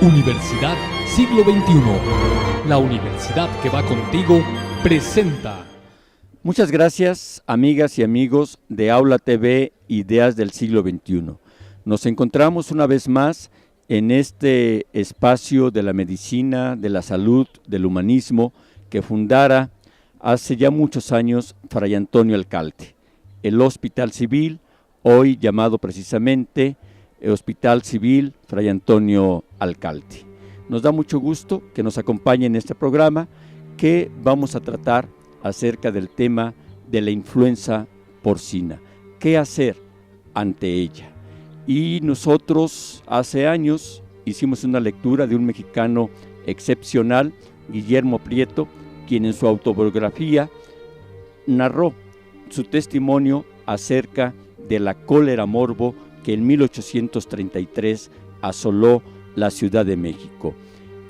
Universidad Siglo XXI, la universidad que va contigo, presenta. Muchas gracias, amigas y amigos de Aula TV Ideas del Siglo XXI. Nos encontramos una vez más en este espacio de la medicina, de la salud, del humanismo, que fundara hace ya muchos años Fray Antonio Alcalde. El Hospital Civil, hoy llamado precisamente Hospital Civil Fray Antonio Alcalde. Nos da mucho gusto que nos acompañe en este programa que vamos a tratar acerca del tema de la influenza porcina. ¿Qué hacer ante ella? Y nosotros hace años hicimos una lectura de un mexicano excepcional, Guillermo Prieto, quien en su autobiografía narró su testimonio acerca de la cólera morbo que en 1833 asoló la Ciudad de México.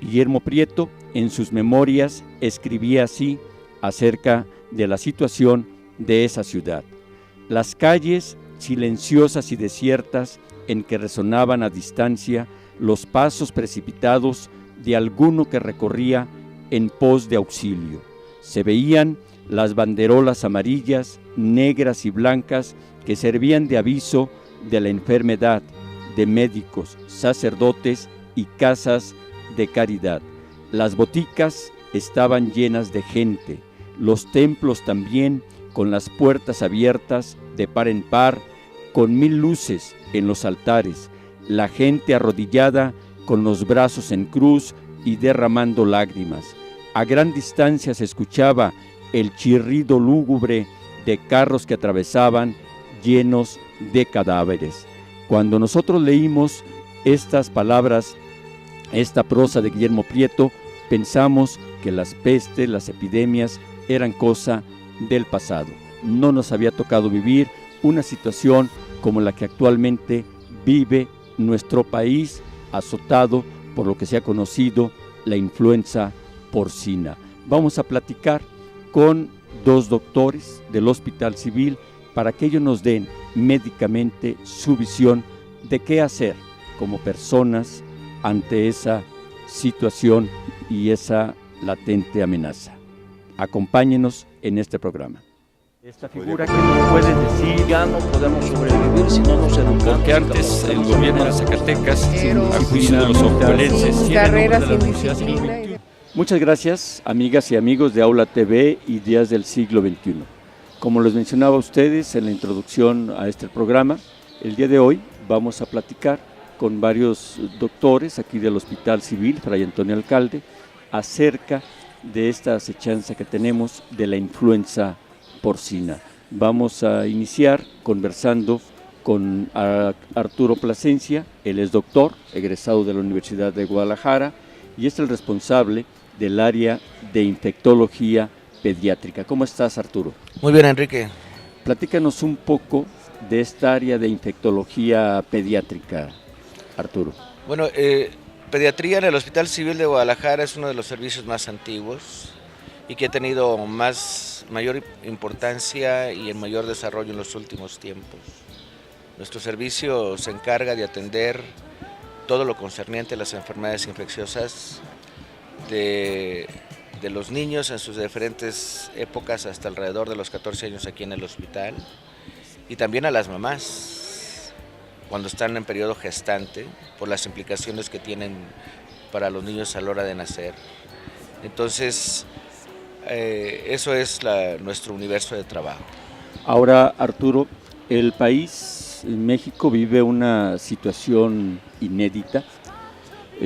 Guillermo Prieto, en sus memorias, escribía así acerca de la situación de esa ciudad. Las calles silenciosas y desiertas en que resonaban a distancia los pasos precipitados de alguno que recorría en pos de auxilio. Se veían las banderolas amarillas, negras y blancas que servían de aviso de la enfermedad, de médicos, sacerdotes y casas de caridad. Las boticas estaban llenas de gente, los templos también, con las puertas abiertas de par en par, con 1000 luces en los altares, la gente arrodillada con los brazos en cruz y derramando lágrimas. A gran distancia se escuchaba el chirrido lúgubre de carros que atravesaban llenos de cadáveres. Cuando nosotros leímos estas palabras, esta prosa de Guillermo Prieto, pensamos que las pestes, las epidemias eran cosa del pasado. No nos había tocado vivir una situación como la que actualmente vive nuestro país, azotado por lo que se ha conocido la influenza porcina. Vamos a platicar con 2 doctores del Hospital Civil para que ellos nos den médicamente su visión de qué hacer como personas ante esa situación y esa latente amenaza. Acompáñenos en este programa. Esta figura que nos puede decir, ya no podemos sobrevivir si no nos educamos. Porque antes el gobierno de Zacatecas, a juicio de los opulenses, carreras sin disciplina. Muchas gracias, amigas y amigos de Aula TV Ideas del Siglo XXI. Como les mencionaba a ustedes en la introducción a este programa, el día de hoy vamos a platicar con varios doctores aquí del Hospital Civil Fray Antonio Alcalde acerca de esta acechanza que tenemos de la influenza porcina. Vamos a iniciar conversando con Arturo Plasencia. Él es doctor, egresado de la Universidad de Guadalajara y es el responsable del área de infectología pediátrica. ¿Cómo estás, Arturo? Muy bien, Enrique. Platícanos un poco de esta área de infectología pediátrica, Arturo. Bueno, pediatría en el Hospital Civil de Guadalajara es uno de los servicios más antiguos y que ha tenido mayor importancia y en mayor desarrollo en los últimos tiempos. Nuestro servicio se encarga de atender todo lo concerniente a las enfermedades infecciosas de los niños en sus diferentes épocas hasta alrededor de los 14 años aquí en el hospital, y también a las mamás cuando están en periodo gestante por las implicaciones que tienen para los niños a la hora de nacer. Entonces, eso es nuestro universo de trabajo. Ahora, Arturo, el país, México, vive una situación inédita.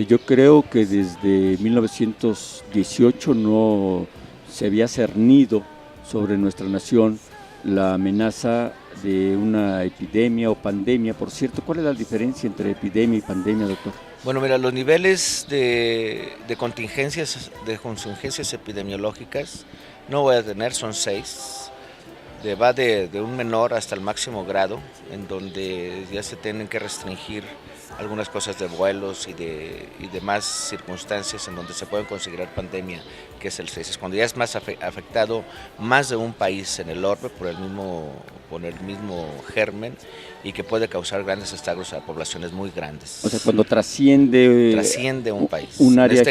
Yo creo que desde 1918 no se había cernido sobre nuestra nación la amenaza de una epidemia o pandemia. Por cierto, ¿cuál es la diferencia entre epidemia y pandemia, doctor? Bueno, mira, los niveles de contingencias epidemiológicas no voy a tener, son 6. Va de un menor hasta el máximo grado, en donde ya se tienen que restringir algunas cosas de vuelos y demás circunstancias en donde se pueden considerar pandemia. que es el 6, es cuando ya es más afectado más de un país en el orbe por el mismo germen y que puede causar grandes estragos a poblaciones muy grandes. O sea, cuando trasciende un país. Un área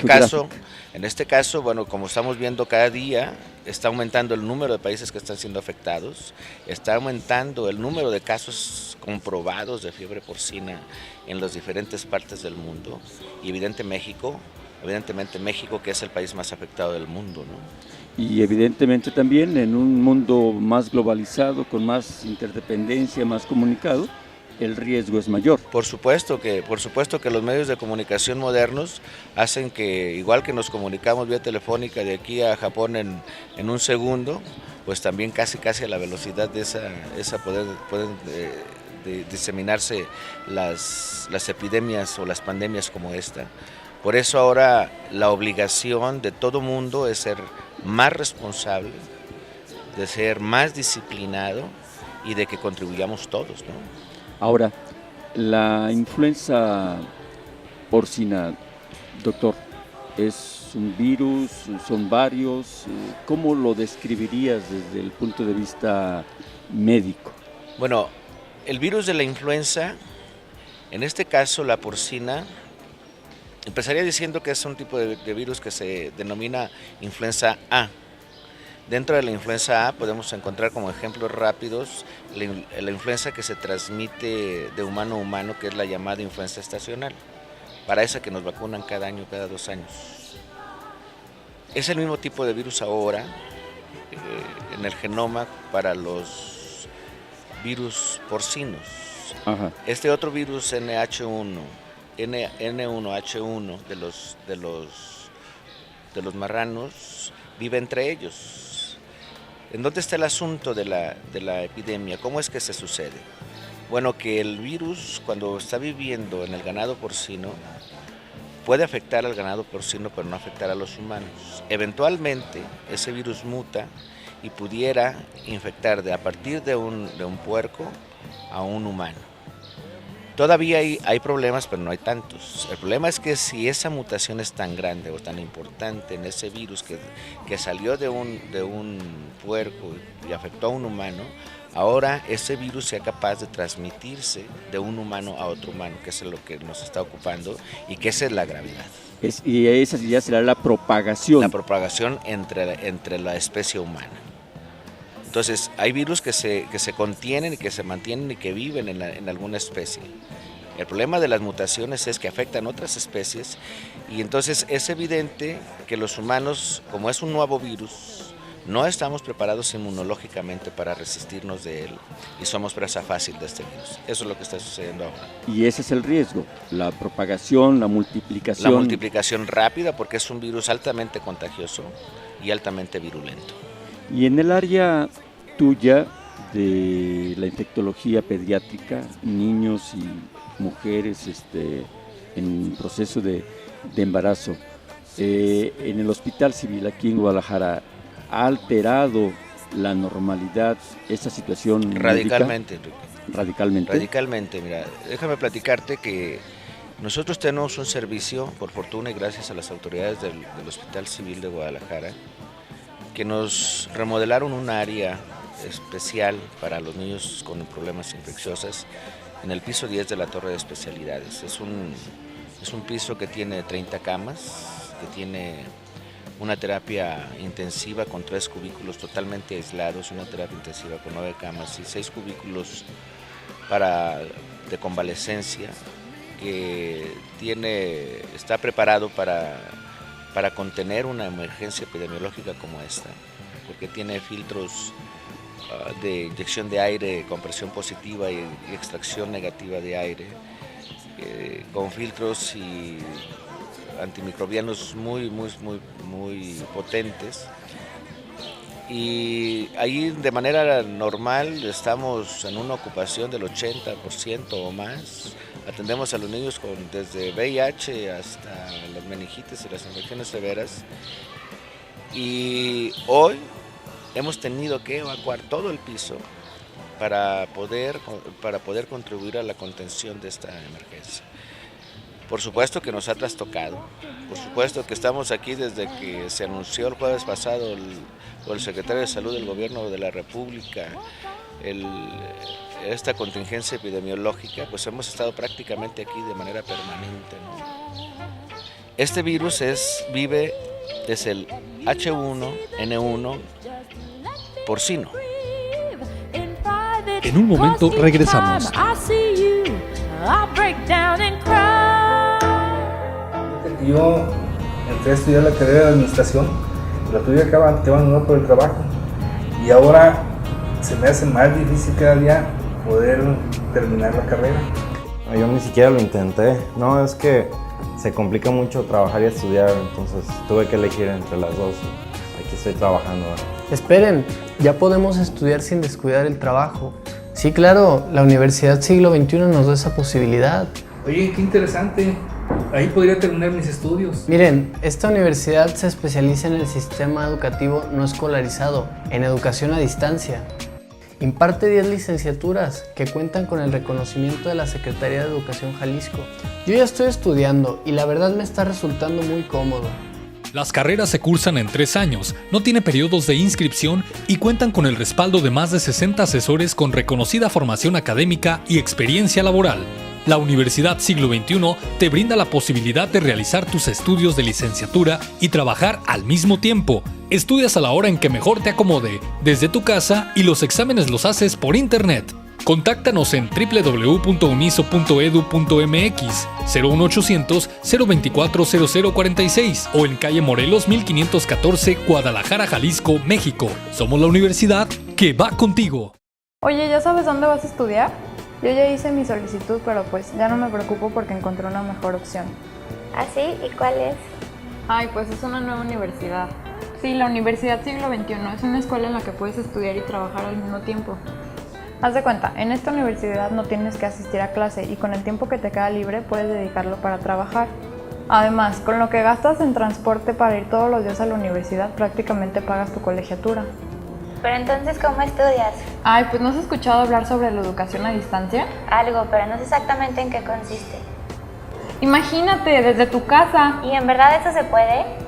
En este caso, bueno, como estamos viendo cada día, está aumentando el número de países que están siendo afectados, está aumentando el número de casos comprobados de fiebre porcina en las diferentes partes del mundo, y evidentemente México, que es el país más afectado del mundo, ¿no? Y evidentemente también en un mundo más globalizado, con más interdependencia, más comunicado, el riesgo es mayor. Por supuesto que los medios de comunicación modernos hacen que, igual que nos comunicamos vía telefónica de aquí a Japón en un segundo, pues también casi a la velocidad de esa pueden diseminarse las epidemias o las pandemias como esta. Por eso ahora la obligación de todo mundo es ser más responsable, de ser más disciplinado y de que contribuyamos todos, ¿no? Ahora, la influenza porcina, doctor, ¿es un virus? ¿Son varios? ¿Cómo lo describirías desde el punto de vista médico? Bueno, el virus de la influenza, en este caso la porcina, empezaría diciendo que es un tipo de virus que se denomina influenza A. Dentro de la influenza A podemos encontrar como ejemplos rápidos la influenza que se transmite de humano a humano, que es la llamada influenza estacional, para esa que nos vacunan cada año, cada 2 años. Es el mismo tipo de virus ahora en el genoma para los virus porcinos. Ajá. Este otro virus N1H1 de los marranos vive entre ellos. ¿En dónde está el asunto de la epidemia? ¿Cómo es que se sucede? Bueno, que el virus, cuando está viviendo en el ganado porcino, puede afectar al ganado porcino, pero no afectar a los humanos. Eventualmente, ese virus muta y pudiera infectar a partir de un puerco a un humano. Todavía hay problemas, pero no hay tantos. El problema es que si esa mutación es tan grande o tan importante en ese virus que salió de un puerco y afectó a un humano, ahora ese virus sea capaz de transmitirse de un humano a otro humano, que es lo que nos está ocupando y que esa es la gravedad. Y esa ya será la propagación. La propagación entre la especie humana. Entonces, hay virus que se contienen y que se mantienen y que viven en alguna especie. El problema de las mutaciones es que afectan otras especies y entonces es evidente que los humanos, como es un nuevo virus, no estamos preparados inmunológicamente para resistirnos de él y somos presa fácil de este virus. Eso es lo que está sucediendo ahora. Y ese es el riesgo, la propagación, la multiplicación. La multiplicación rápida, porque es un virus altamente contagioso y altamente virulento. Y en el área tuya de la infectología pediátrica, niños y mujeres en proceso de embarazo, en el Hospital Civil aquí en Guadalajara, ¿ha alterado la normalidad esa situación radicalmente, médica? Radicalmente. Radicalmente, mira, déjame platicarte que nosotros tenemos un servicio, por fortuna y gracias a las autoridades del Hospital Civil de Guadalajara, que nos remodelaron un área especial para los niños con problemas infecciosos en el piso 10 de la torre de especialidades. Es un piso que tiene 30 camas, que tiene una terapia intensiva con 3 cubículos totalmente aislados, una terapia intensiva con 9 camas y 6 cubículos de convalecencia, que está preparado para contener una emergencia epidemiológica como esta, porque tiene filtros de inyección de aire con presión positiva y extracción negativa de aire, con filtros y antimicrobianos muy potentes. Y ahí de manera normal estamos en una ocupación del 80% o más. Atendemos a los niños desde VIH hasta las meningitis y las infecciones severas. Y hoy hemos tenido que evacuar todo el piso para poder contribuir a la contención de esta emergencia. Por supuesto que nos ha trastocado, por supuesto que estamos aquí desde que se anunció el jueves pasado por el secretario de Salud del Gobierno de la República esta contingencia epidemiológica, pues hemos estado prácticamente aquí de manera permanente, ¿no? Este virus es el H1N1 porcino. En un momento regresamos. Yo entré a estudiar la carrera de administración, la tuve que abandonar por el trabajo y ahora se me hace más difícil cada día poder terminar la carrera. Yo ni siquiera lo intenté, no, es que se complica mucho trabajar y estudiar, entonces tuve que elegir entre las dos. Aquí estoy trabajando. Esperen, ya podemos estudiar sin descuidar el trabajo. Sí, claro, la Universidad Siglo XXI nos da esa posibilidad. Oye, qué interesante, ahí podría terminar mis estudios. Miren, esta universidad se especializa en el sistema educativo no escolarizado, en educación a distancia. Imparte 10 licenciaturas que cuentan con el reconocimiento de la Secretaría de Educación Jalisco. Yo ya estoy estudiando y la verdad me está resultando muy cómodo. Las carreras se cursan en 3 años, no tiene periodos de inscripción y cuentan con el respaldo de más de 60 asesores con reconocida formación académica y experiencia laboral. La Universidad Siglo XXI te brinda la posibilidad de realizar tus estudios de licenciatura y trabajar al mismo tiempo. Estudias a la hora en que mejor te acomode, desde tu casa, y los exámenes los haces por internet. Contáctanos en www.uniso.edu.mx 01800 024 0046 o en calle Morelos 1514, Guadalajara, Jalisco, México. Somos la universidad que va contigo. Oye, ¿ya sabes dónde vas a estudiar? Yo ya hice mi solicitud, pero pues ya no me preocupo porque encontré una mejor opción. ¿Ah, sí? ¿Y cuál es? Ay, pues es una nueva universidad. Sí, la Universidad Siglo XXI es una escuela en la que puedes estudiar y trabajar al mismo tiempo. Haz de cuenta, en esta universidad no tienes que asistir a clase y con el tiempo que te queda libre puedes dedicarlo para trabajar. Además, con lo que gastas en transporte para ir todos los días a la universidad, prácticamente pagas tu colegiatura. Pero entonces, ¿cómo estudias? Ay, pues ¿no has escuchado hablar sobre la educación a distancia? Algo, pero no sé exactamente en qué consiste. Imagínate, desde tu casa. ¿Y en verdad eso se puede?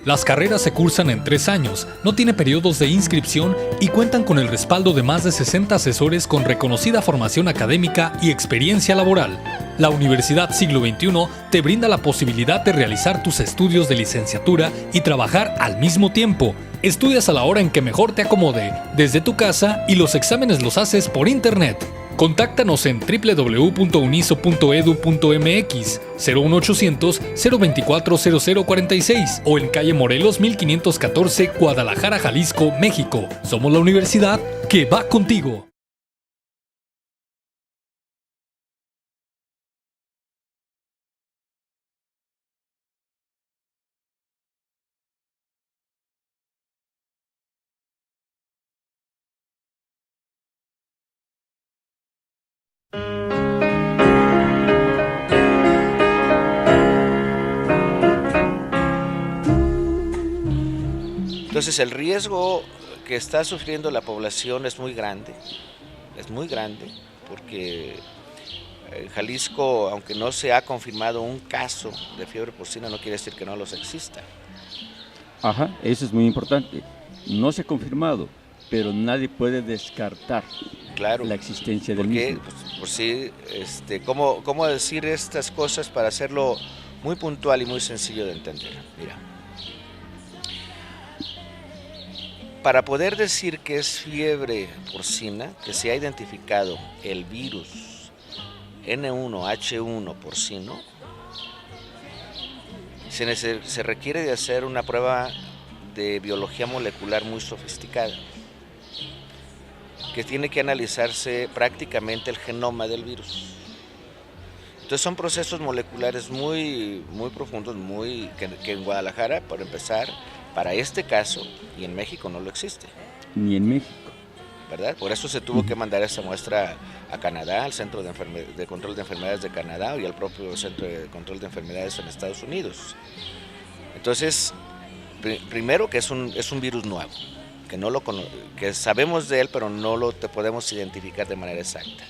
Las carreras se cursan en 3 años, no tiene periodos de inscripción y cuentan con el respaldo de más de 60 asesores con reconocida formación académica y experiencia laboral. La Universidad Siglo XXI te brinda la posibilidad de realizar tus estudios de licenciatura y trabajar al mismo tiempo. Estudias a la hora en que mejor te acomode, desde tu casa, y los exámenes los haces por internet. Contáctanos en www.uniso.edu.mx 01800 024 0046 o en calle Morelos 1514, Guadalajara, Jalisco, México. Somos la universidad que va contigo. Entonces el riesgo que está sufriendo la población es muy grande, porque en Jalisco, aunque no se ha confirmado un caso de fiebre porcina, no quiere decir que no los exista. Ajá, eso es muy importante. No se ha confirmado, pero nadie puede descartar la existencia del mismo. Pues sí, ¿cómo decir estas cosas para hacerlo muy puntual y muy sencillo de entender? Mira, para poder decir que es fiebre porcina, que se ha identificado el virus N1H1 porcino, se requiere de hacer una prueba de biología molecular muy sofisticada, que tiene que analizarse prácticamente el genoma del virus. Entonces son procesos moleculares muy profundos, que en Guadalajara, por empezar, para este caso, y en México no lo existe. Ni en México. ¿Verdad? Por eso se tuvo que mandar esa muestra a Canadá, al Centro de Control de Enfermedades de Canadá y al propio Centro de Control de Enfermedades en Estados Unidos. Entonces, primero que es un virus nuevo, que sabemos de él, pero no lo podemos identificar de manera exacta.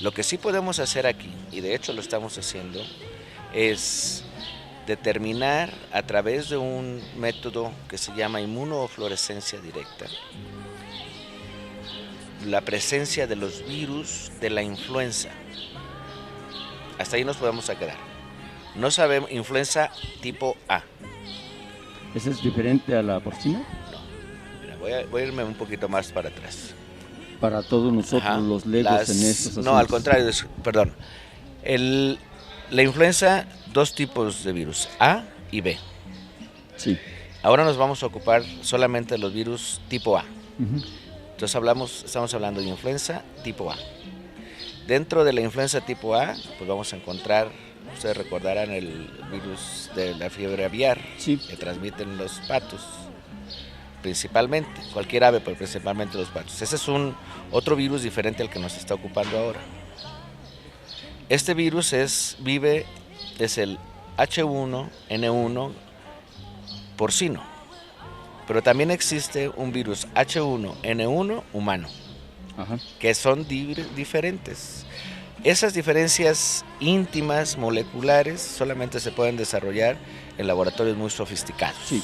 Lo que sí podemos hacer aquí, y de hecho lo estamos haciendo, es determinar a través de un método que se llama inmunofluorescencia directa la presencia de los virus de la influenza. Hasta ahí nos podemos quedar. No sabemos, influenza tipo A. ¿Esa es diferente a la porcina? No. Mira, voy a irme un poquito más para atrás. Para todos nosotros los legos en estos asuntos. No, al contrario, perdón. La influenza, dos tipos de virus, A y B. Sí. Ahora nos vamos a ocupar solamente de los virus tipo A. Uh-huh. Entonces estamos hablando de influenza tipo A. Dentro de la influenza tipo A, pues vamos a encontrar, ustedes recordarán el virus de la fiebre aviar, sí, que transmiten los patos, principalmente, cualquier ave, pero principalmente los patos. Ese es otro virus diferente al que nos está ocupando ahora. Este virus es el H1N1 porcino, pero también existe un virus H1N1 humano, ajá, que son diferentes. Esas diferencias íntimas, moleculares, solamente se pueden desarrollar en laboratorios muy sofisticados. Sí,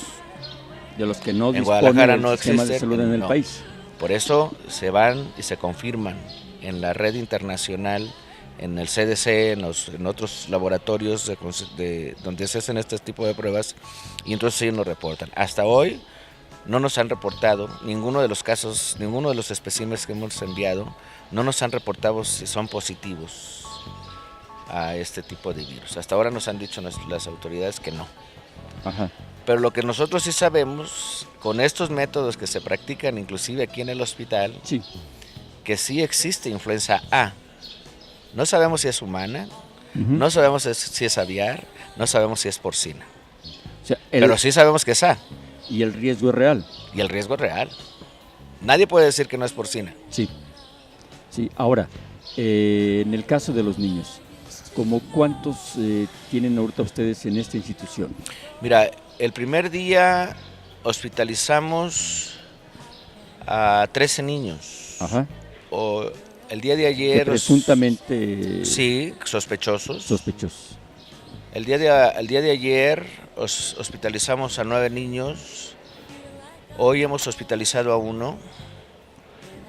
de los que no en disponen Guadalajara del no sistema existen, de salud en el no. país. Por eso se van y se confirman en la red internacional, en el CDC, en otros laboratorios donde se hacen este tipo de pruebas, y entonces ellos nos reportan. Hasta hoy no nos han reportado ninguno de los casos, ninguno de los especímenes que hemos enviado, no nos han reportado si son positivos a este tipo de virus. Hasta ahora nos han dicho las autoridades que no. Ajá. Pero lo que nosotros sí sabemos, con estos métodos que se practican inclusive aquí en el hospital, sí, que sí existe influenza A. No sabemos si es humana, uh-huh, no sabemos si es aviar, no sabemos si es porcina. O sea, pero sí sabemos que es A. Y el riesgo es real. Y el riesgo es real. Nadie puede decir que no es porcina. Sí. Sí, ahora, en el caso de los niños, ¿cómo cuántos tienen ahorita ustedes en esta institución? Mira, el primer día hospitalizamos a 13 niños. Ajá. El día de ayer... Que presuntamente... Sí, sospechosos. Sospechosos. El día de ayer hospitalizamos a 9 niños. Hoy hemos hospitalizado a 1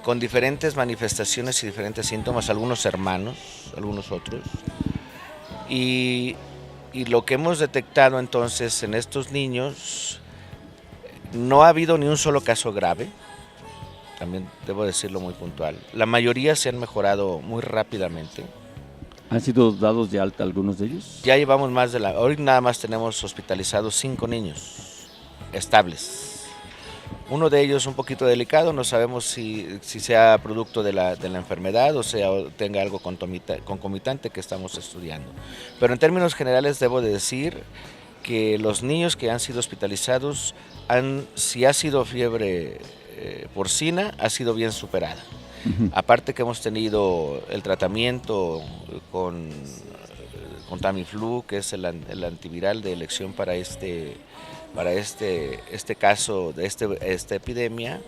con diferentes manifestaciones y diferentes síntomas, algunos hermanos, algunos otros. Y lo que hemos detectado entonces en estos niños, no ha habido ni un solo caso grave. También debo decirlo muy puntual. La mayoría se han mejorado muy rápidamente. ¿Han sido dados de alta algunos de ellos? Ya llevamos hoy nada más tenemos hospitalizados 5 niños estables. Uno de ellos un poquito delicado, no sabemos si sea producto de la enfermedad o tenga algo concomitante que estamos estudiando. Pero en términos generales debo de decir que los niños que han sido hospitalizados, si ha sido fiebre porcina, ha sido bien superada. Uh-huh. Aparte que hemos tenido el tratamiento con Tamiflu, que es el antiviral de elección para este caso de esta epidemia,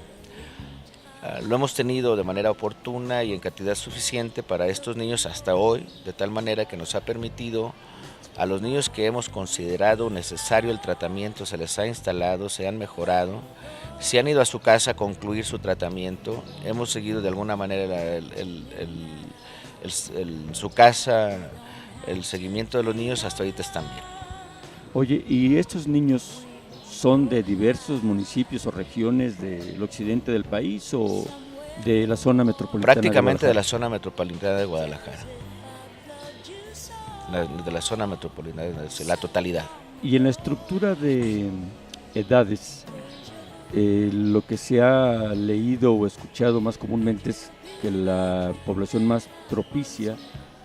lo hemos tenido de manera oportuna y en cantidad suficiente para estos niños hasta hoy, de tal manera que nos ha permitido a los niños que hemos considerado necesario el tratamiento, se les ha instalado, se han mejorado, se han ido a su casa a concluir su tratamiento, hemos seguido de alguna manera su casa, el seguimiento de los niños, hasta ahorita están bien. Oye, ¿y estos niños son de diversos municipios o regiones del occidente del país o de la zona metropolitana? Prácticamente de la zona metropolitana de Guadalajara. De la zona metropolitana, la totalidad. Y en la estructura de edades, lo que se ha leído o escuchado más comúnmente es que la población más propicia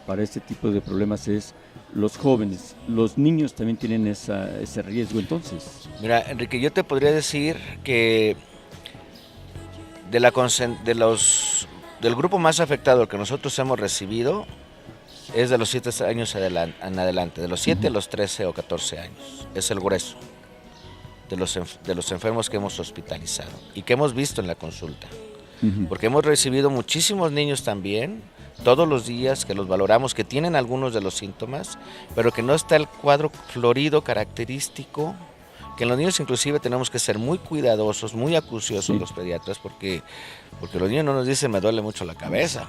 para este tipo de problemas es los jóvenes. ¿Los niños también tienen ese riesgo entonces? Mira, Enrique, yo te podría decir que del grupo más afectado que nosotros hemos recibido es de los 7 años en adelante, de los 7 a los 13 o 14 años. Es el grueso de los enfermos que hemos hospitalizado y que hemos visto en la consulta. Porque hemos recibido muchísimos niños también todos los días, que los valoramos, que tienen algunos de los síntomas, pero que no está el cuadro florido característico, que en los niños inclusive tenemos que ser muy cuidadosos, muy acuciosos los pediatras, porque los niños no nos dicen me duele mucho la cabeza.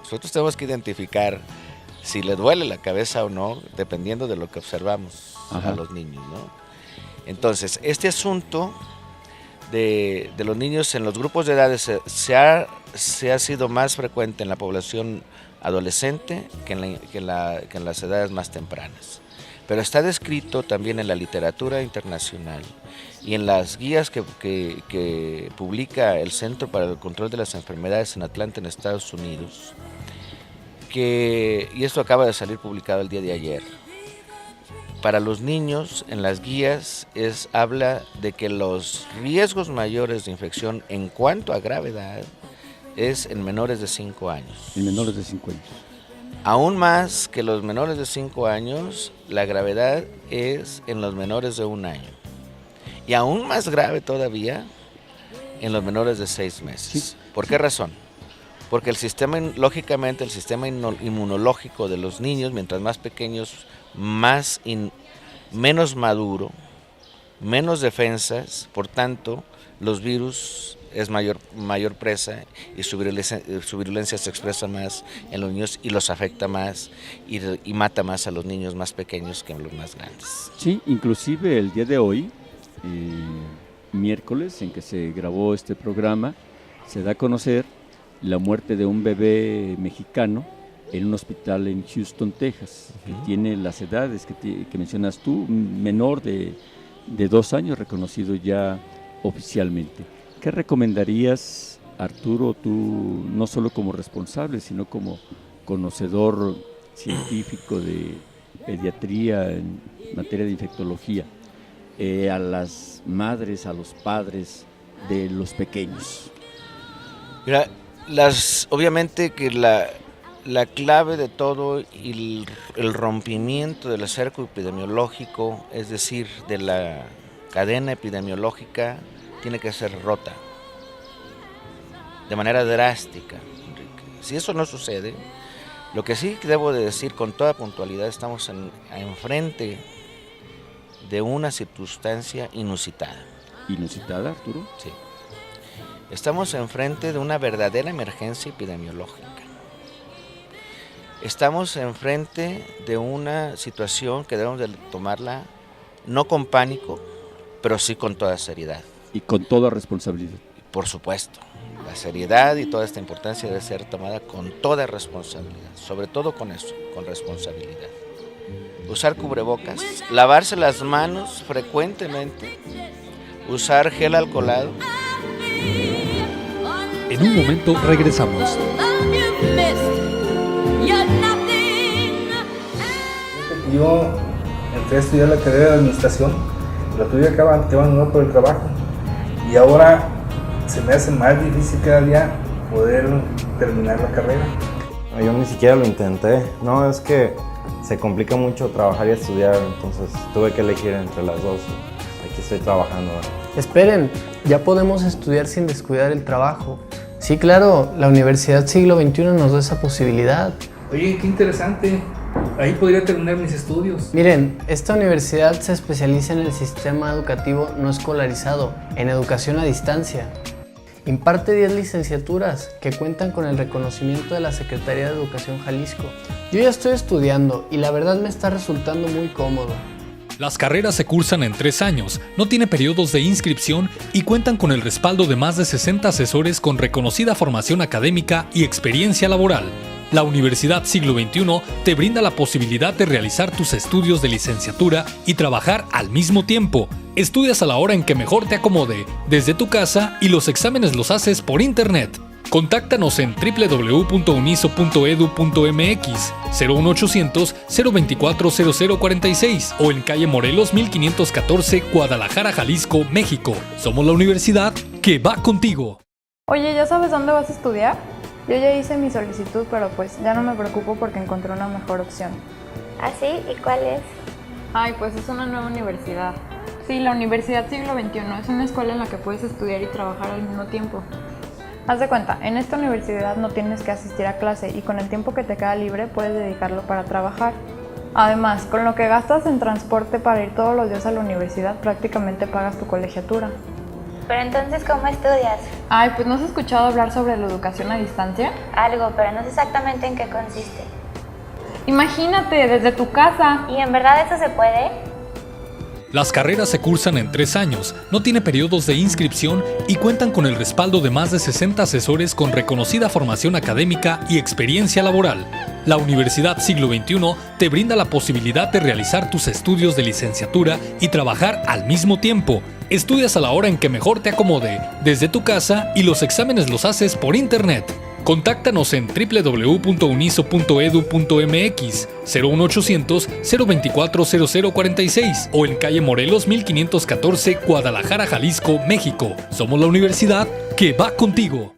Nosotros tenemos que identificar si le duele la cabeza o no, dependiendo de lo que observamos a los niños, ¿no? Entonces, este asunto de los niños en los grupos de edades se ha sido más frecuente en la población adolescente que en las edades más tempranas. Pero está descrito también en la literatura internacional y en las guías que publica el Centro para el Control de las Enfermedades en Atlanta, en Estados Unidos, y esto acaba de salir publicado el día de ayer. Para los niños, en las guías, habla de que los riesgos mayores de infección en cuanto a gravedad es en menores de 5 años. En menores de 5 años. Aún más que los menores de 5 años, la gravedad es en los menores de 1 año. Y aún más grave todavía en los menores de 6 meses. Sí. ¿Por qué razón? Porque lógicamente el sistema inmunológico de los niños, mientras más pequeños, menos maduro, menos defensas, por tanto, los virus es mayor presa y su virulencia se expresa más en los niños y los afecta más y mata más a los niños más pequeños que a los más grandes. Sí, inclusive el día de hoy, miércoles en que se grabó este programa, se da a conocer la muerte de un bebé mexicano en un hospital en Houston, Texas, que tiene las edades que mencionas tú, un menor de 2 años reconocido ya oficialmente. ¿Qué recomendarías, Arturo, tú no solo como responsable, sino como conocedor científico de pediatría en materia de infectología, a las madres, a los padres de los pequeños? Mira, obviamente que la clave de todo y el rompimiento del cerco epidemiológico, es decir, de la cadena epidemiológica, tiene que ser rota de manera drástica, Enrique. Si eso no sucede, lo que sí debo de decir con toda puntualidad, estamos enfrente de una circunstancia inusitada. ¿Inusitada, Arturo? Sí. Estamos enfrente de una verdadera emergencia epidemiológica. Estamos enfrente de una situación que debemos de tomarla no con pánico, pero sí con toda seriedad. Y con toda responsabilidad. Por supuesto, la seriedad y toda esta importancia debe ser tomada con toda responsabilidad, sobre todo con eso, con responsabilidad. Usar cubrebocas, lavarse las manos frecuentemente, usar gel alcoholado. En un momento regresamos. Yo entré a estudiar la carrera de administración, la tuve que abandonar por el trabajo y ahora se me hace más difícil cada día poder terminar la carrera. Yo ni siquiera lo intenté, no, es que se complica mucho trabajar y estudiar, entonces tuve que elegir entre las dos. Aquí estoy trabajando ahora. Esperen, ya podemos estudiar sin descuidar el trabajo. Sí, claro, la Universidad Siglo XXI nos da esa posibilidad. Oye, qué interesante. Ahí podría terminar mis estudios. Miren, esta universidad se especializa en el sistema educativo no escolarizado, en educación a distancia. Imparte 10 licenciaturas que cuentan con el reconocimiento de la Secretaría de Educación Jalisco. Yo ya estoy estudiando y la verdad me está resultando muy cómodo. Las carreras se cursan en 3 años, no tiene periodos de inscripción y cuentan con el respaldo de más de 60 asesores con reconocida formación académica y experiencia laboral. La Universidad Siglo XXI te brinda la posibilidad de realizar tus estudios de licenciatura y trabajar al mismo tiempo. Estudias a la hora en que mejor te acomode, desde tu casa, y los exámenes los haces por internet. Contáctanos en www.uniso.edu.mx 01800 024 0046 o en calle Morelos 1514, Guadalajara, Jalisco, México. Somos la universidad que va contigo. Oye, ¿ya sabes dónde vas a estudiar? Yo ya hice mi solicitud, pero pues ya no me preocupo porque encontré una mejor opción. ¿Ah, sí? ¿Y cuál es? Ay, pues es una nueva universidad. Sí, la Universidad Siglo XXI es una escuela en la que puedes estudiar y trabajar al mismo tiempo. Haz de cuenta, en esta universidad no tienes que asistir a clase y con el tiempo que te queda libre puedes dedicarlo para trabajar. Además, con lo que gastas en transporte para ir todos los días a la universidad, prácticamente pagas tu colegiatura. Pero entonces, ¿cómo estudias? Ay, pues ¿no has escuchado hablar sobre la educación a distancia? Algo, pero no sé exactamente en qué consiste. Imagínate, desde tu casa. ¿Y en verdad eso se puede? Las carreras se cursan en 3 años, no tiene periodos de inscripción y cuentan con el respaldo de más de 60 asesores con reconocida formación académica y experiencia laboral. La Universidad Siglo XXI te brinda la posibilidad de realizar tus estudios de licenciatura y trabajar al mismo tiempo. Estudias a la hora en que mejor te acomode, desde tu casa, y los exámenes los haces por internet. Contáctanos en www.uniso.edu.mx 01800 024 0046 o en calle Morelos 1514, Guadalajara, Jalisco, México. Somos la universidad que va contigo.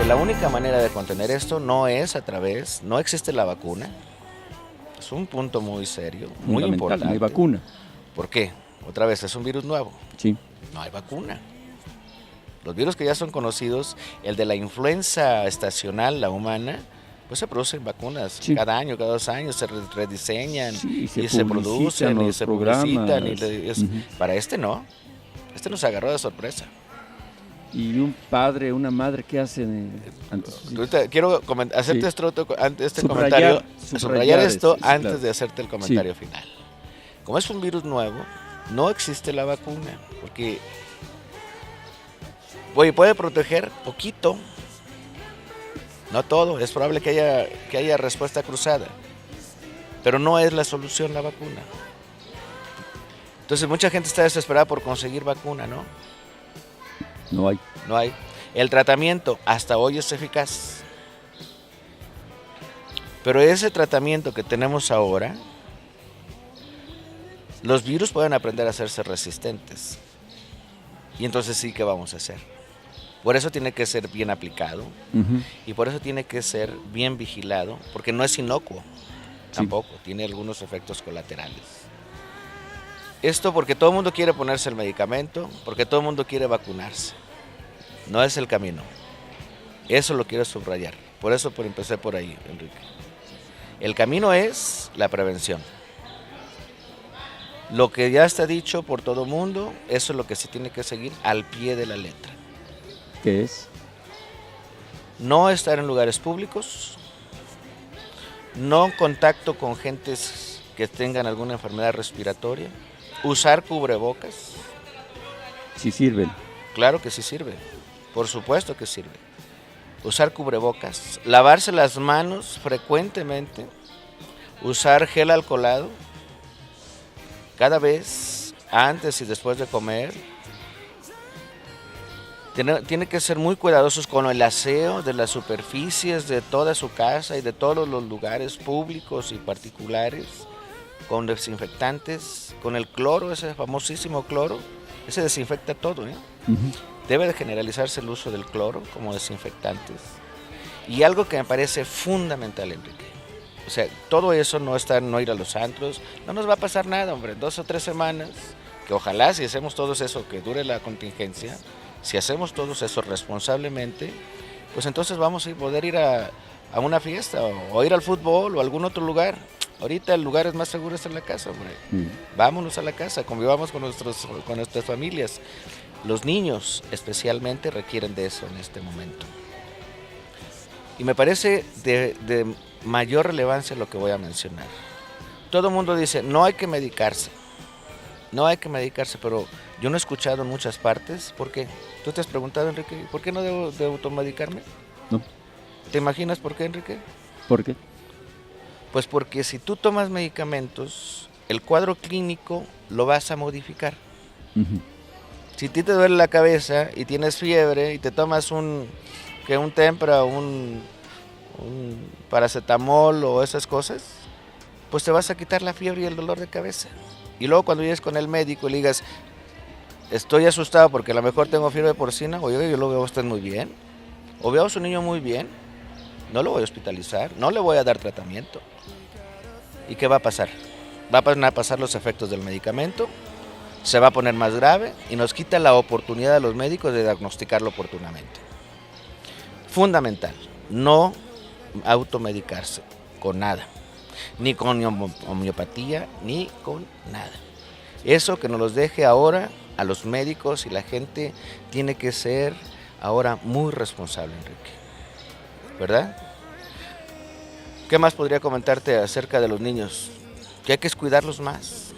La única manera de contener esto no existe la vacuna. Es un punto muy serio, muy importante. No hay vacuna. ¿Por qué? Otra vez, es un virus nuevo. Sí. No hay vacuna. Los virus que ya son conocidos, el de la influenza estacional, la humana, pues se producen vacunas. Sí. Cada año, cada 2 años se rediseñan, sí, y se producen y se publicitan. Para este no. Este nos agarró de sorpresa. Y un padre, una madre, ¿qué hacen antes? Ahorita quiero hacerte comentario, subrayar esto antes de hacerte el comentario final. Como es un virus nuevo, no existe la vacuna, porque puede proteger poquito, no todo, es probable que haya respuesta cruzada, pero no es la solución la vacuna. Entonces mucha gente está desesperada por conseguir vacuna, ¿no? No hay. No hay. El tratamiento hasta hoy es eficaz. Pero ese tratamiento que tenemos ahora, los virus pueden aprender a hacerse resistentes. Y entonces sí, ¿qué vamos a hacer? Por eso tiene que ser bien aplicado. Y por eso tiene que ser bien vigilado, porque no es inocuo. Tampoco, tiene algunos efectos colaterales. Esto porque todo el mundo quiere ponerse el medicamento, porque todo el mundo quiere vacunarse. No es el camino. Eso lo quiero subrayar. Por eso empecé por ahí, Enrique. El camino es la prevención. Lo que ya está dicho por todo el mundo, eso es lo que se tiene que seguir al pie de la letra. ¿Qué es? No estar en lugares públicos, no contacto con gentes que tengan alguna enfermedad respiratoria, usar cubrebocas. Sí sirven. Claro que sí sirve, por supuesto que sirve. Usar cubrebocas, lavarse las manos frecuentemente, usar gel alcoholado cada vez antes y después de comer. Tiene que ser muy cuidadosos con el aseo de las superficies de toda su casa y de todos los lugares públicos y particulares, con desinfectantes, con el cloro, ese famosísimo cloro, ese desinfecta todo, ¿eh? Debe de generalizarse el uso del cloro como desinfectantes. Y algo que me parece fundamental, Enrique, o sea, todo eso no ir a los antros, no nos va a pasar nada, hombre, 2 o 3 semanas, que ojalá si hacemos todo eso, que dure la contingencia, si hacemos todo eso responsablemente, pues entonces vamos a poder ir a una fiesta o ir al fútbol o a algún otro lugar. Ahorita el lugar es más seguro es en la casa, hombre. Vámonos a la casa, convivamos con nuestras familias. Los niños especialmente requieren de eso en este momento. Y me parece de mayor relevancia lo que voy a mencionar. Todo el mundo dice, no hay que medicarse, pero yo no he escuchado en muchas partes. ¿Por qué? ¿Tú te has preguntado, Enrique, por qué no debo de automedicarme? No. ¿Te imaginas por qué, Enrique? ¿Por qué? Pues porque si tú tomas medicamentos, el cuadro clínico lo vas a modificar. Si a ti te duele la cabeza y tienes fiebre y te tomas un Tempra, un paracetamol o esas cosas, pues te vas a quitar la fiebre y el dolor de cabeza. Y luego cuando llegues con el médico y le digas, estoy asustado porque a lo mejor tengo fiebre porcina, oye, yo lo veo a usted muy bien, o veo a su niño muy bien, no lo voy a hospitalizar, no le voy a dar tratamiento. ¿Y qué va a pasar? Van a pasar los efectos del medicamento, se va a poner más grave y nos quita la oportunidad a los médicos de diagnosticarlo oportunamente. Fundamental, no automedicarse con nada, ni con homeopatía, ni con nada. Eso que nos los deje ahora a los médicos, y la gente tiene que ser ahora muy responsable, Enrique, ¿verdad? ¿Qué más podría comentarte acerca de los niños? Que hay que cuidarlos más,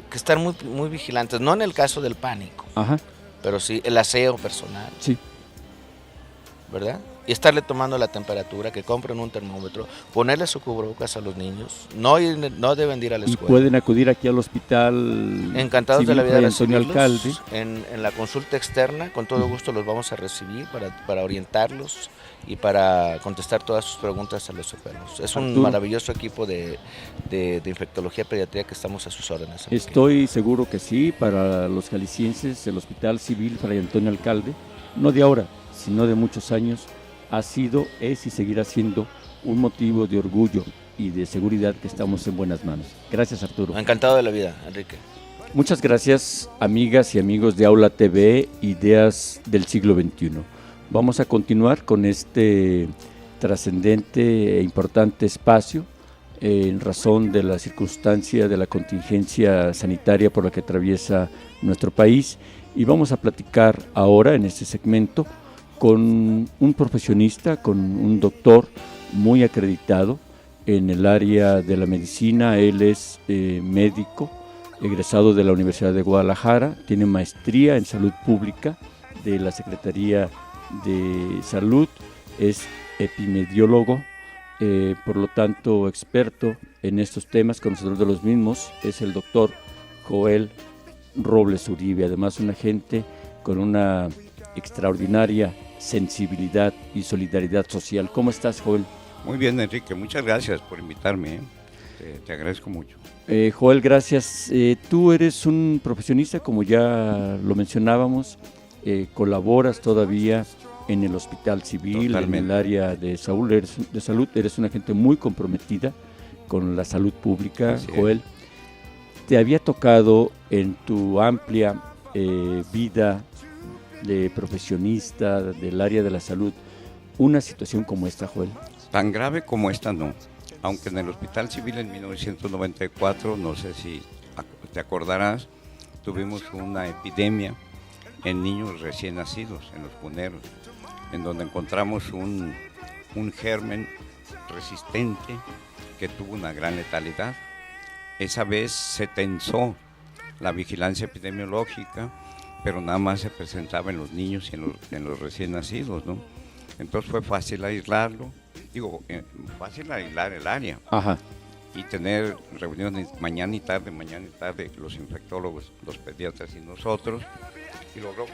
que estar muy, muy vigilantes, no en el caso del pánico, pero sí el aseo personal, ¿verdad? Y estarle tomando la temperatura, que compren un termómetro, ponerle su cubrebocas a los niños, no deben ir a la escuela. Y pueden acudir aquí al hospital. Encantados de la vida de Antonio Alcalde. En la consulta externa, con todo gusto los vamos a recibir para orientarlos y para contestar todas sus preguntas a los enfermos. Es un maravilloso equipo de infectología pediatría que estamos a sus órdenes. Estoy seguro que sí, para los jaliscienses, el Hospital Civil Fray Antonio Alcalde, no de ahora, sino de muchos años, ha sido, es y seguirá siendo un motivo de orgullo y de seguridad que estamos en buenas manos. Gracias, Arturo. Encantado de la vida, Enrique. Muchas gracias, amigas y amigos de Aula TV, Ideas del Siglo XXI. Vamos a continuar con este trascendente e importante espacio en razón de la circunstancia de la contingencia sanitaria por la que atraviesa nuestro país, y vamos a platicar ahora en este segmento con un profesionista, con un doctor muy acreditado en el área de la medicina. Él es médico, egresado de la Universidad de Guadalajara, tiene maestría en salud pública de la Secretaría de Salud, es epidemiólogo, por lo tanto experto en estos temas, conocedor de los mismos, es el doctor Joel Robles Uribe, además una gente con una extraordinaria sensibilidad y solidaridad social. ¿Cómo estás, Joel? Muy bien, Enrique, muchas gracias por invitarme, te agradezco mucho. Joel, gracias. Tú eres un profesionista, como ya lo mencionábamos, colaboras todavía en el Hospital Civil, totalmente, en el área de salud, eres una gente muy comprometida con la salud pública. Así Joel. Es. ¿Te había tocado en tu amplia vida de profesionista del área de la salud una situación como esta, Joel? Tan grave como esta no, aunque en el Hospital Civil en 1994, no sé si te acordarás, tuvimos una epidemia en niños recién nacidos, en los puneros, en donde encontramos un germen resistente que tuvo una gran letalidad. Esa vez se tensó la vigilancia epidemiológica, pero nada más se presentaba en los niños y en los recién nacidos, ¿no? Entonces fue fácil aislarlo, fácil aislar el área. Ajá. Y tener reuniones mañana y tarde, los infectólogos, los pediatras y nosotros, y logró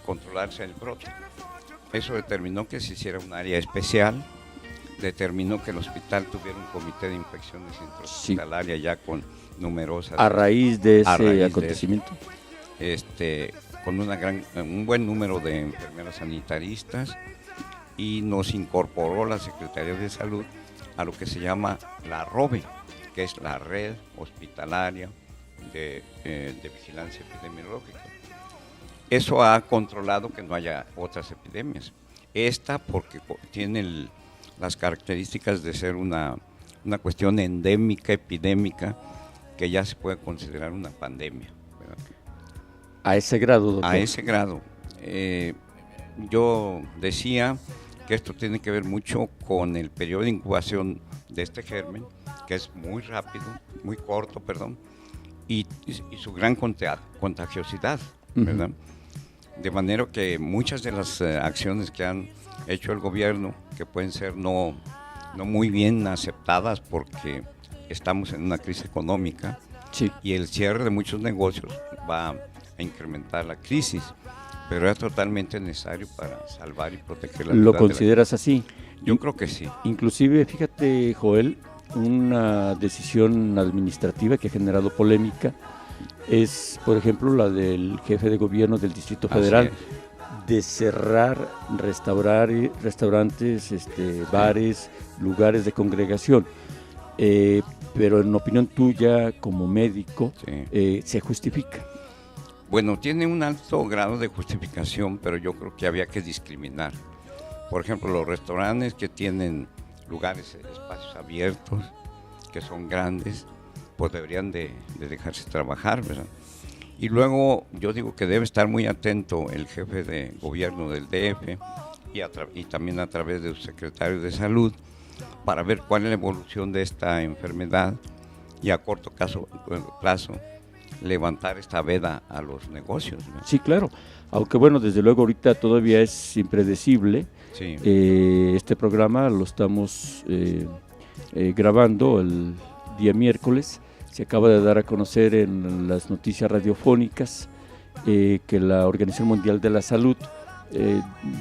controlarse el brote. Eso determinó que se hiciera un área especial, determinó que el hospital tuviera un comité de infecciones intrahospitalaria ya con numerosas... A raíz de ese acontecimiento. Con un buen número de enfermeras sanitaristas, y nos incorporó la Secretaría de Salud a lo que se llama la ROVE, que es la Red Hospitalaria de Vigilancia Epidemiológica. Eso ha controlado que no haya otras epidemias. Esta porque tiene las características de ser una cuestión endémica, epidémica, que ya se puede considerar una pandemia. ¿A ese grado, doctor? A ese grado. Yo decía que esto tiene que ver mucho con el periodo de incubación de este germen, que es muy rápido, muy corto, perdón, y su gran contagiosidad, ¿verdad? De manera que muchas de las acciones que han hecho el gobierno, que pueden ser no muy bien aceptadas porque estamos en una crisis económica, sí, y el cierre de muchos negocios va a incrementar la crisis, pero es totalmente necesario para salvar y proteger la vida. ¿Lo consideras así? Yo creo que sí. Inclusive, fíjate, Joel, una decisión administrativa que ha generado polémica es, por ejemplo, la del jefe de gobierno del Distrito Federal de cerrar restaurantes, bares, lugares de congregación. Pero en opinión tuya, como médico, ¿se justifica? Bueno, tiene un alto grado de justificación, pero yo creo que había que discriminar. Por ejemplo, los restaurantes que tienen lugares, espacios abiertos, que son grandes, pues deberían de dejarse trabajar, ¿verdad? Y luego yo digo que debe estar muy atento el jefe de gobierno del DF y también a través de su secretario de salud para ver cuál es la evolución de esta enfermedad y a corto plazo levantar esta veda a los negocios, ¿no? Sí, claro, aunque bueno, desde luego ahorita todavía es impredecible. Sí. Este programa lo estamos grabando el día miércoles. Se acaba de dar a conocer en las noticias radiofónicas que la Organización Mundial de la Salud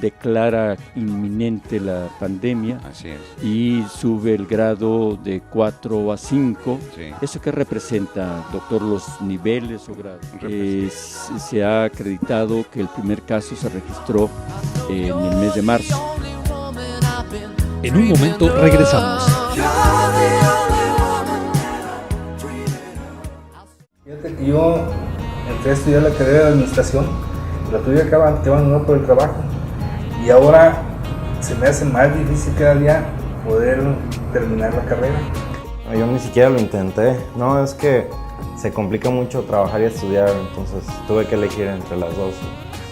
declara inminente la pandemia. Así es. Y sube el grado de 4 a 5. Sí. ¿Eso qué representa, doctor, los niveles o grados? Se ha acreditado que el primer caso se registró en el mes de marzo. En un momento regresamos. Fíjate que yo entré a estudiar la carrera de administración, la tuve que abandonar por el trabajo, y ahora se me hace más difícil cada día poder terminar la carrera. Yo ni siquiera lo intenté. No, es que se complica mucho trabajar y estudiar, entonces tuve que elegir entre las dos.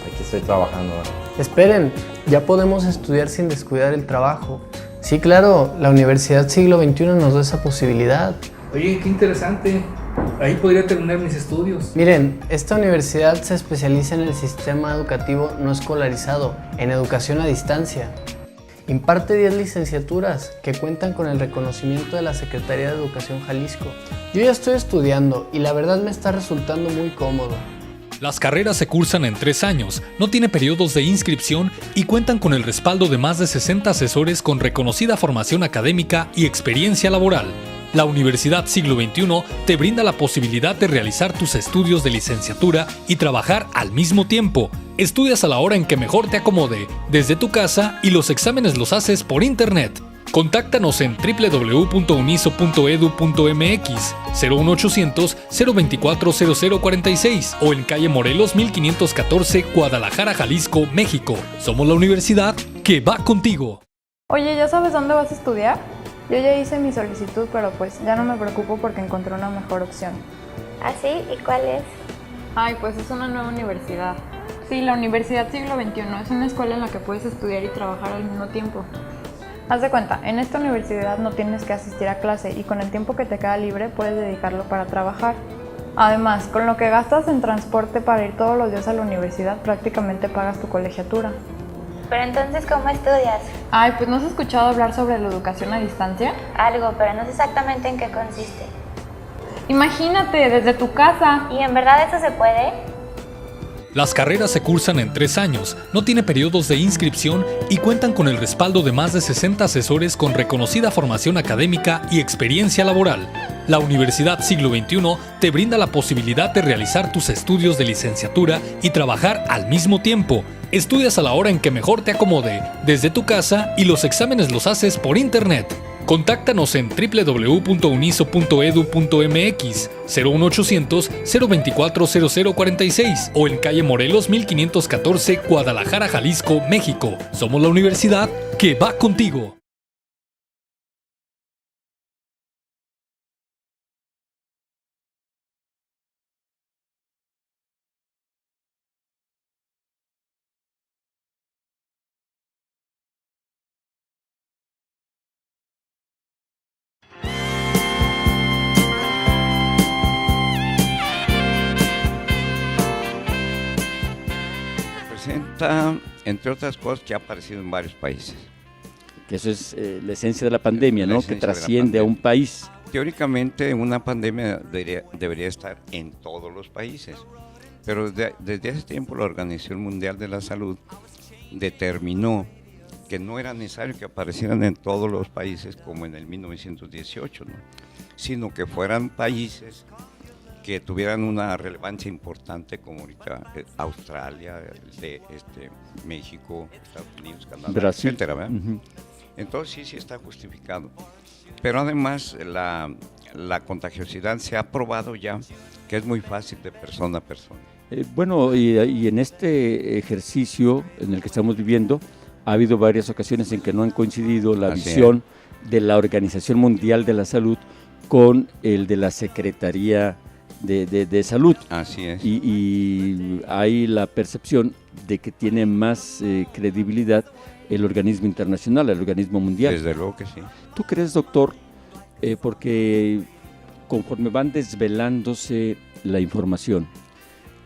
Aquí estoy trabajando ahora. Esperen, ya podemos estudiar sin descuidar el trabajo. Sí, claro, la Universidad Siglo XXI nos da esa posibilidad. Oye, qué interesante. Ahí podría terminar mis estudios. Miren, esta universidad se especializa en el sistema educativo no escolarizado, en educación a distancia. Imparte 10 licenciaturas que cuentan con el reconocimiento de la Secretaría de Educación Jalisco. Yo ya estoy estudiando y la verdad me está resultando muy cómodo. Las carreras se cursan en 3 años, no tiene periodos de inscripción y cuentan con el respaldo de más de 60 asesores con reconocida formación académica y experiencia laboral. La Universidad Siglo XXI te brinda la posibilidad de realizar tus estudios de licenciatura y trabajar al mismo tiempo. Estudias a la hora en que mejor te acomode, desde tu casa, y los exámenes los haces por internet. Contáctanos en www.uniso.edu.mx 01800 024 0046 o en calle Morelos 1514, Guadalajara, Jalisco, México. Somos la universidad que va contigo. Oye, ¿ya sabes dónde vas a estudiar? Yo ya hice mi solicitud, pero pues ya no me preocupo porque encontré una mejor opción. ¿Ah, sí? ¿Y cuál es? Ay, pues es una nueva universidad. Sí, la Universidad Siglo XXI es una escuela en la que puedes estudiar y trabajar al mismo tiempo. Haz de cuenta, en esta universidad no tienes que asistir a clase y con el tiempo que te queda libre puedes dedicarlo para trabajar. Además, con lo que gastas en transporte para ir todos los días a la universidad, prácticamente pagas tu colegiatura. Pero entonces, ¿cómo estudias? Ay, pues ¿no has escuchado hablar sobre la educación a distancia? Algo, pero no sé exactamente en qué consiste. Imagínate, desde tu casa. ¿Y en verdad eso se puede? Las carreras se cursan en 3 años, no tiene periodos de inscripción y cuentan con el respaldo de más de 60 asesores con reconocida formación académica y experiencia laboral. La Universidad Siglo XXI te brinda la posibilidad de realizar tus estudios de licenciatura y trabajar al mismo tiempo. Estudias a la hora en que mejor te acomode, desde tu casa, y los exámenes los haces por internet. Contáctanos en www.uniso.edu.mx 01800 024 0046 o en calle Morelos 1514, Guadalajara, Jalisco, México. Somos la universidad que va contigo. Entre otras cosas, que ha aparecido en varios países. Que eso es la esencia de la pandemia, ¿no? Que trasciende a un país. Teóricamente, una pandemia debería estar en todos los países, pero desde hace tiempo la Organización Mundial de la Salud determinó que no era necesario que aparecieran en todos los países como en el 1918, ¿no? Sino que fueran países que tuvieran una relevancia importante como ahorita Australia, México, Estados Unidos, Canadá, Brasil, etcétera, ¿verdad? Entonces sí está justificado. Pero además la contagiosidad se ha probado ya que es muy fácil de persona a persona. Bueno, y en este ejercicio en el que estamos viviendo, ha habido varias ocasiones en que no han coincidido la visión de la Organización Mundial de la Salud con el de la Secretaría de Salud. Así es. Y hay la percepción de que tiene más credibilidad el organismo internacional, el organismo mundial. Desde luego que sí. ¿Tú crees, doctor, porque conforme van desvelándose la información,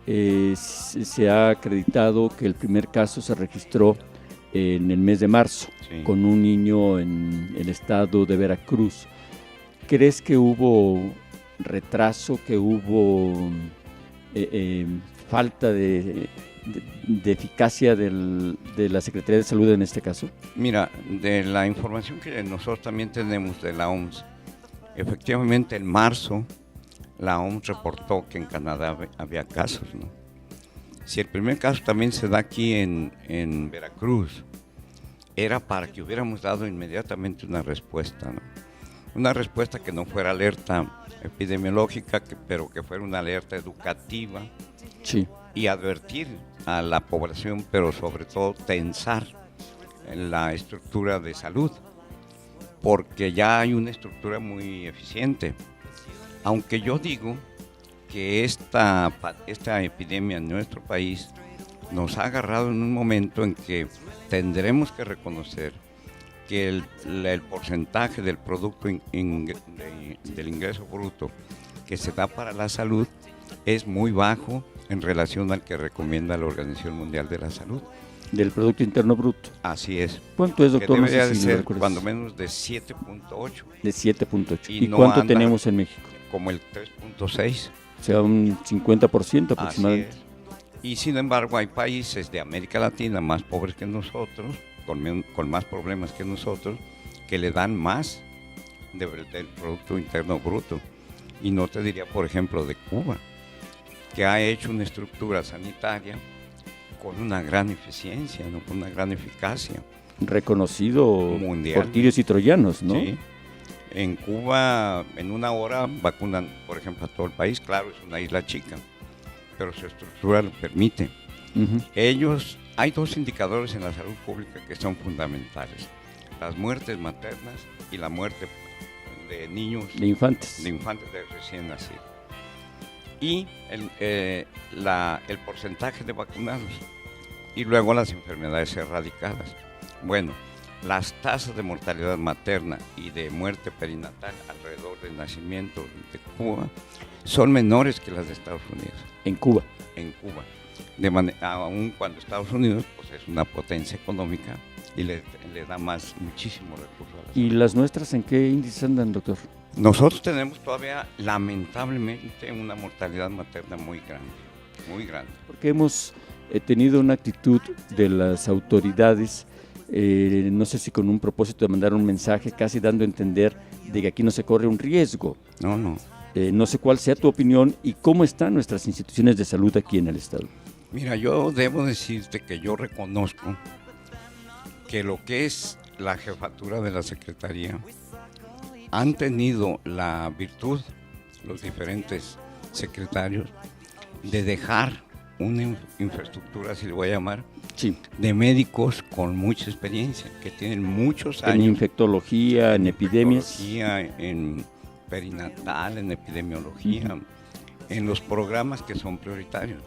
se ha acreditado que el primer caso se registró en el mes de marzo, con un niño en el estado de Veracruz? ¿Crees que hubo retraso, que hubo falta de eficacia de la Secretaría de Salud en este caso? Mira, de la información que nosotros también tenemos de la OMS, efectivamente en marzo la OMS reportó que en Canadá había casos, ¿no? Si el primer caso también se da aquí en Veracruz, era para que hubiéramos dado inmediatamente una respuesta, ¿no? Una respuesta que no fuera alerta epidemiológica, pero que fuera una alerta educativa. Sí. Y advertir a la población, pero sobre todo tensar la estructura de salud, porque ya hay una estructura muy eficiente. Aunque yo digo que esta epidemia en nuestro país nos ha agarrado en un momento en que tendremos que reconocer que el porcentaje del producto del ingreso bruto que se da para la salud es muy bajo en relación al que recomienda la Organización Mundial de la Salud. Del Producto Interno Bruto. Así es. ¿Cuánto es, doctor? Que debería no sé si de ser cuando menos de 7.8. De 7.8. ¿Y no cuánto tenemos en México? Como el 3.6. O sea, un 50% aproximadamente. Así es. Y sin embargo hay países de América Latina más pobres que nosotros, con más problemas que nosotros, que le dan más del Producto Interno Bruto. Y no te diría, por ejemplo, de Cuba, que ha hecho una estructura sanitaria con una gran eficiencia, ¿no? Con una gran eficacia. Reconocido mundial por tirios y troyanos, ¿no? Sí. En Cuba, en una hora vacunan, por ejemplo, a todo el país. Claro, es una isla chica, pero su estructura lo permite. Ellos, hay dos indicadores en la salud pública que son fundamentales: las muertes maternas y la muerte de niños, de infantes de recién nacidos, y el porcentaje de vacunados, y luego las enfermedades erradicadas. Bueno, las tasas de mortalidad materna y de muerte perinatal alrededor del nacimiento de Cuba son menores que las de Estados Unidos. En Cuba. En Cuba. Aun cuando Estados Unidos pues, es una potencia económica y le da muchísimo recurso a la ¿Y las nuestras en qué índices andan, doctor? Nosotros tenemos todavía, lamentablemente, una mortalidad materna muy grande, muy grande. Porque hemos tenido una actitud de las autoridades, no sé si con un propósito de mandar un mensaje, casi dando a entender de que aquí no se corre un riesgo. No. No sé cuál sea tu opinión y cómo están nuestras instituciones de salud aquí en el estado. Mira, yo debo decirte que yo reconozco que lo que es la jefatura de la Secretaría han tenido la virtud, los diferentes secretarios, de dejar una infraestructura, si le voy a llamar, de médicos con mucha experiencia, que tienen muchos años. En infectología, en epidemias. En perinatal, en epidemiología, en los programas que son prioritarios.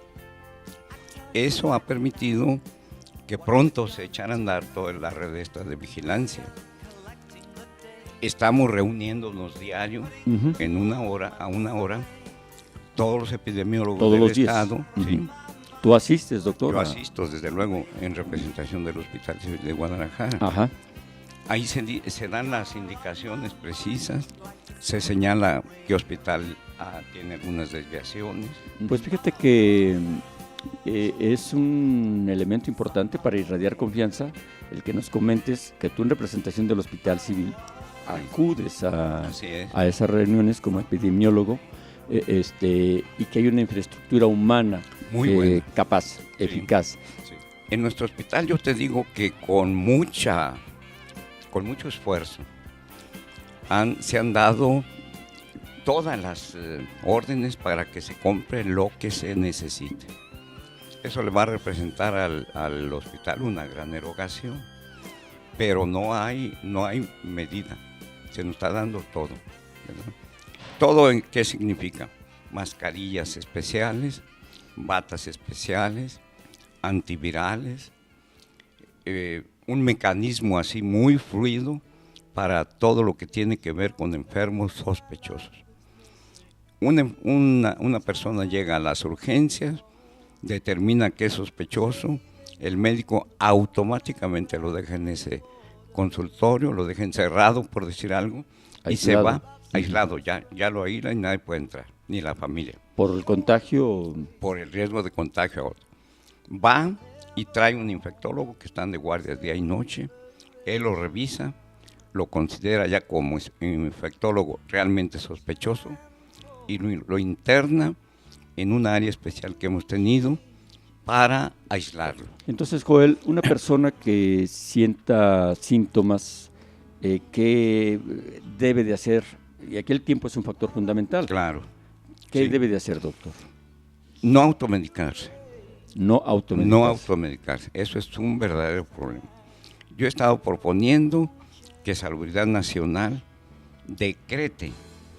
Eso ha permitido que pronto se echara a andar toda la red de vigilancia. Estamos reuniéndonos diario, en una hora, todos los epidemiólogos todos del los días. estado. ¿Sí? ¿Tú asistes, doctor? Yo asisto, desde luego, en representación del Hospital Civil de Guadalajara. Ajá. Ahí se dan las indicaciones precisas, se señala qué hospital tiene algunas desviaciones. Pues fíjate que es un elemento importante para irradiar confianza el que nos comentes que tú en representación del Hospital Civil acudes a esas reuniones como epidemiólogo y que hay una infraestructura humana muy buena, capaz, eficaz. Sí. En nuestro hospital yo te digo que con mucho esfuerzo se han dado todas las órdenes para que se compre lo que se necesite. Eso le va a representar al hospital una gran erogación, pero no hay medida, se nos está dando todo, ¿verdad? ¿Todo en qué significa? Mascarillas especiales, batas especiales, antivirales, un mecanismo así muy fluido para todo lo que tiene que ver con enfermos sospechosos. Una persona llega a las urgencias, determina que es sospechoso, el médico automáticamente lo deja en ese consultorio, lo deja encerrado, por decir algo, aislado. Y se va aislado, ya lo aísla y nadie puede entrar, ni la familia. ¿Por el contagio? Por el riesgo de contagio a otro. Va y trae un infectólogo que están de guardia día y noche, él lo revisa, lo considera ya como un infectólogo realmente sospechoso y lo interna en un área especial que hemos tenido para aislarlo. Entonces, Joel, una persona que sienta síntomas, ¿qué debe de hacer? Y aquí el tiempo es un factor fundamental. Claro. ¿Qué debe de hacer, doctor? No automedicarse. No automedicarse. No automedicarse. Eso es un verdadero problema. Yo he estado proponiendo que Salubridad Nacional decrete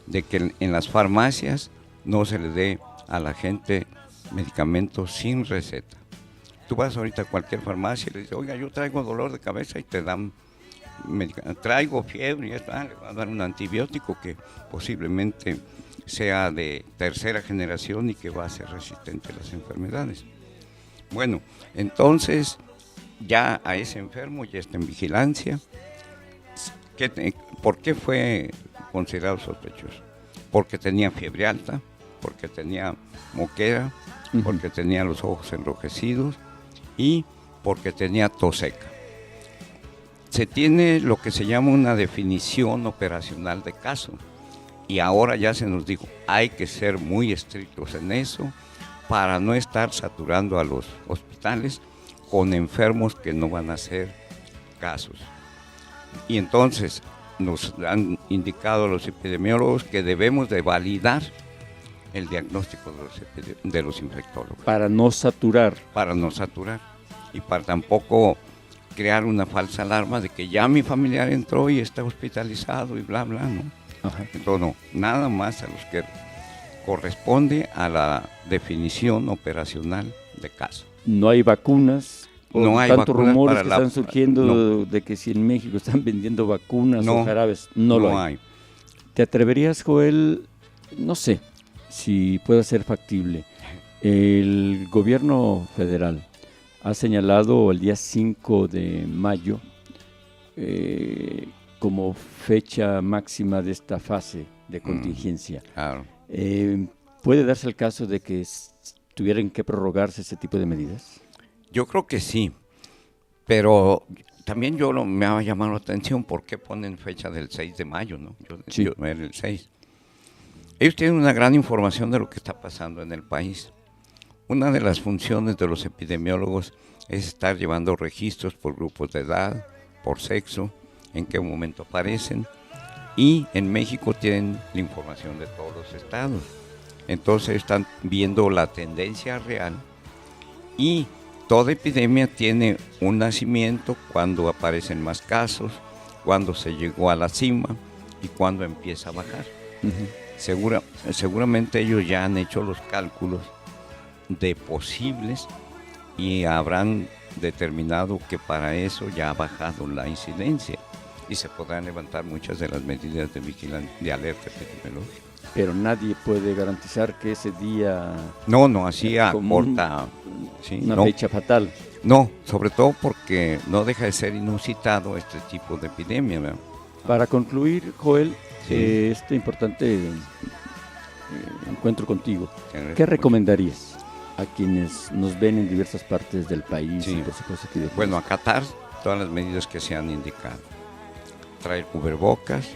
de que en las farmacias no se le dé a la gente medicamentos sin receta. Tú vas ahorita a cualquier farmacia y le dices, oiga, yo traigo dolor de cabeza y te dan medicamentos. Traigo fiebre y ya está, le van a dar un antibiótico que posiblemente sea de tercera generación y que va a ser resistente a las enfermedades. Bueno, entonces ya a ese enfermo ya está en vigilancia. ¿Por qué fue considerado sospechoso? Porque tenía fiebre alta, porque tenía moquera, porque tenía los ojos enrojecidos y porque tenía tos seca. Se tiene lo que se llama una definición operacional de caso y ahora ya se nos dijo, hay que ser muy estrictos en eso para no estar saturando a los hospitales con enfermos que no van a ser casos. Y entonces nos han indicado los epidemiólogos que debemos de validar el diagnóstico de los infectólogos. Para no saturar. Para no saturar. Y para tampoco crear una falsa alarma de que ya mi familiar entró y está hospitalizado y bla, bla, ¿no? Ajá. Entonces, no, nada más a los que corresponde a la definición operacional de caso. No hay vacunas. No hay tantos vacunas rumores para que la, están surgiendo no. de que si en México están vendiendo vacunas o jarabes, no lo hay. hay. ¿Te atreverías, Joel? No sé si puede ser factible. El gobierno federal ha señalado el día 5 de mayo como fecha máxima de esta fase de contingencia. Claro. ¿Puede darse el caso de que tuvieran que prorrogarse ese tipo de medidas? Yo creo que sí, pero también me ha llamado la atención por qué ponen fecha del 6 de mayo, ¿no? Yo el 6. Ellos tienen una gran información de lo que está pasando en el país. Una de las funciones de los epidemiólogos es estar llevando registros por grupos de edad, por sexo, en qué momento aparecen, y en México tienen la información de todos los estados. Entonces están viendo la tendencia real y toda epidemia tiene un nacimiento, cuando aparecen más casos, cuando se llegó a la cima y cuando empieza a bajar. Seguramente ellos ya han hecho los cálculos de posibles y habrán determinado que para eso ya ha bajado la incidencia y se podrán levantar muchas de las medidas de vigilancia, de alerta epidemiológica. Pero nadie puede garantizar que ese día... No, así acorta... una fecha fatal. No, sobre todo porque no deja de ser inusitado este tipo de epidemia, ¿verdad? Para concluir, Joel, este importante encuentro contigo, ¿qué recomendarías? a quienes nos ven en diversas partes del país? Sí. Y por supuesto aquí de Bueno, acatar todas las medidas que se han indicado. Traer cubrebocas.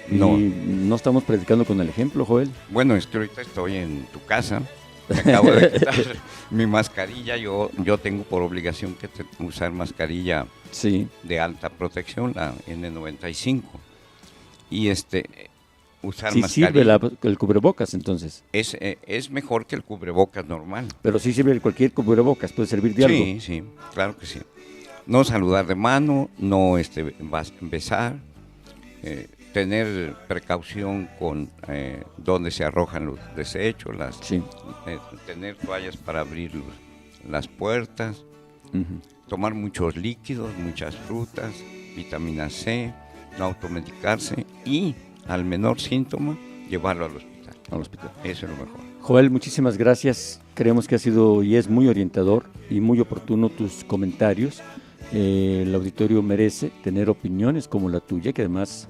Y no estamos predicando con el ejemplo, Joel. Bueno, es que ahorita estoy en tu casa. Me acabo de quitar mi mascarilla. Yo tengo por obligación que usar mascarilla Sí. de alta protección, la N95. Y usar Sí mascarilla. sirve el cubrebocas, entonces. Es mejor que el cubrebocas normal. Pero sí sirve cualquier cubrebocas, puede servir de algo. Sí, sí, claro que sí. No saludar de mano, no besar, tener precaución con donde se arrojan los desechos, Sí. tener toallas para abrir las puertas, Ujú. tomar muchos líquidos, muchas frutas, vitamina C, no automedicarse y al menor síntoma llevarlo al hospital. Al hospital. Eso es lo mejor. Joel, muchísimas gracias. Creemos que ha sido y es muy orientador y muy oportuno tus comentarios. El auditorio merece tener opiniones como la tuya, que además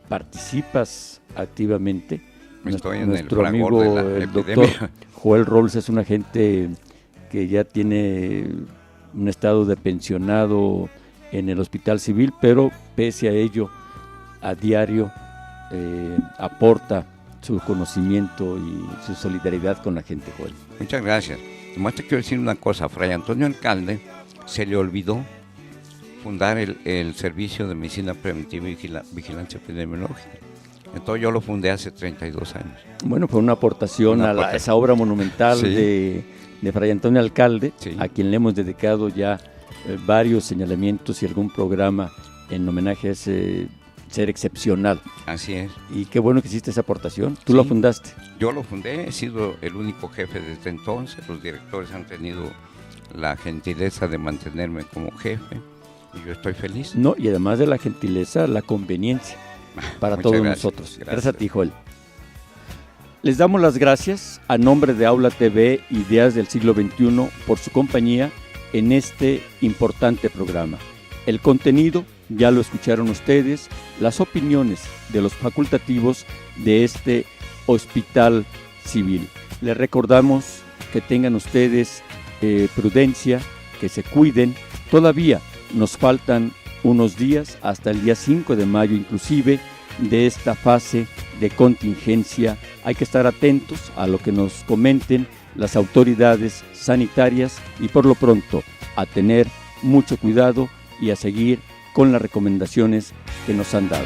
participas activamente. Estoy en Nuestro el fragor amigo, de la el doctor epidemia. Joel Robles, es un agente que ya tiene un estado de pensionado en el Hospital Civil, pero pese a ello, a diario aporta su conocimiento y su solidaridad con la gente, Joel. Muchas gracias. Además te quiero decir una cosa, a Fray Antonio Alcalde se le olvidó fundar el Servicio de Medicina Preventiva y Vigilancia Epidemiológica. Entonces yo lo fundé hace 32 años. Bueno, fue una aportación a esa obra monumental Sí. de Fray Antonio Alcalde, Sí. a quien le hemos dedicado ya varios señalamientos y algún programa en homenaje a ese ser excepcional. Así es. Y qué bueno que hiciste esa aportación. Tú Sí. lo fundaste. Yo lo fundé, he sido el único jefe desde entonces. Los directores han tenido la gentileza de mantenerme como jefe y yo estoy feliz. No, y además de la gentileza, la conveniencia para Muchas todos gracias, nosotros. gracias. Gracias a ti, Joel. Les damos las gracias a nombre de Aula TV Ideas del Siglo XXI por su compañía en este importante programa. El contenido, ya lo escucharon ustedes, las opiniones de los facultativos de este Hospital Civil. Les recordamos que tengan ustedes prudencia, que se cuiden. Todavía nos faltan unos días, hasta el día 5 de mayo inclusive, de esta fase de contingencia. Hay que estar atentos a lo que nos comenten las autoridades sanitarias y por lo pronto a tener mucho cuidado y a seguir con las recomendaciones que nos han dado.